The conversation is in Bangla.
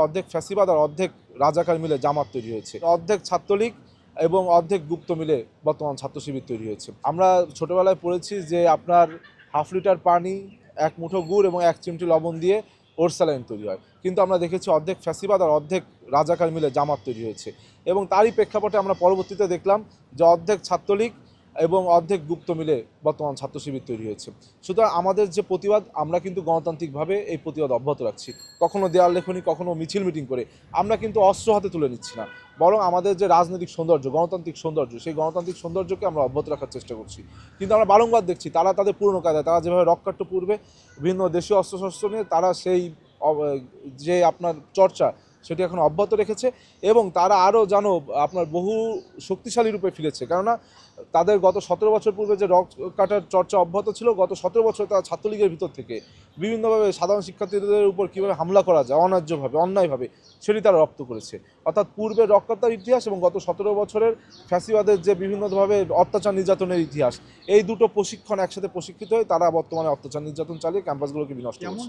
অর্ধেক ফ্যাসিবাদ আর অর্ধেক রাজাকার মিলে জামাত তৈরি হয়েছে, অর্ধেক ছাত্রলীগ এবং অর্ধেক গুপ্ত মিলে বর্তমান ছাত্র শিবির তৈরি হয়েছে। আমরা ছোটবেলায় পড়েছি যে আপনার হাফ লিটার পানি, এক মুঠো গুড় এবং এক চিমটি লবণ দিয়ে ওরসালাইন তৈরি হয়, কিন্তু আমরা দেখেছি অর্ধেক ফ্যাসিবাদ আর অর্ধেক রাজাকার মিলে জামাত তৈরি হয়েছে। এবং তারই প্রেক্ষাপটে আমরা পরবর্তীতে দেখলাম যে অর্ধেক ছাত্রলীগ এবং অর্ধেক গুপ্ত মিলে বর্তমান ছাত্র শিবির তৈরি হয়েছে। সুতরাং আমাদের যে প্রতিবাদ, আমরা কিন্তু গণতান্ত্রিকভাবে এই প্রতিবাদ অব্যাহত রাখছি। কখনো দেয়াল লেখনী, কখনো মিছিল মিটিং করে আমরা কিন্তু অস্ত্র হাতে তুলে নিচ্ছি না, বরং আমাদের যে রাজনৈতিক সৌন্দর্য, গণতান্ত্রিক সৌন্দর্য, সেই গণতান্ত্রিক সৌন্দর্যকে আমরা অব্যাহত রাখার চেষ্টা করছি। কিন্তু আমরা বারংবার দেখছি তারা তাদের পুরনো কায়দায়, তারা যেভাবে রক্কাট্ট পূর্বে বিভিন্ন দেশীয় অস্ত্রশস্ত্র নিয়ে তারা সেই যে আপনার চর্চা সেটি এখন অব্যাহত রেখেছে এবং তারা আরও জানো আপনার বহু শক্তিশালী রূপে ফিরেছে। কেননা তাদের গত 17 বছর পূর্বে যে রক কাটার চর্চা অব্যাহত ছিল, গত 17 বছর তারা ছাত্রলীগের ভিতর থেকে বিভিন্নভাবে সাধারণ শিক্ষার্থীদের উপর কীভাবে হামলা করা যায় অন্যায্যভাবে, অন্যায়ভাবে, সেটি তারা রপ্ত করেছে। অর্থাৎ পূর্বের রক্ষাতার ইতিহাস এবং গত 17 বছরের ফ্যাসিবাদের যে বিভিন্নভাবে অত্যাচার নির্যাতনের ইতিহাস, এই দুটো প্রশিক্ষণ একসাথে প্রশিক্ষিত হয়ে তারা বর্তমানে অত্যাচার নির্যাতন চালিয়ে ক্যাম্পাসগুলোকে বিনষ্ট করছে।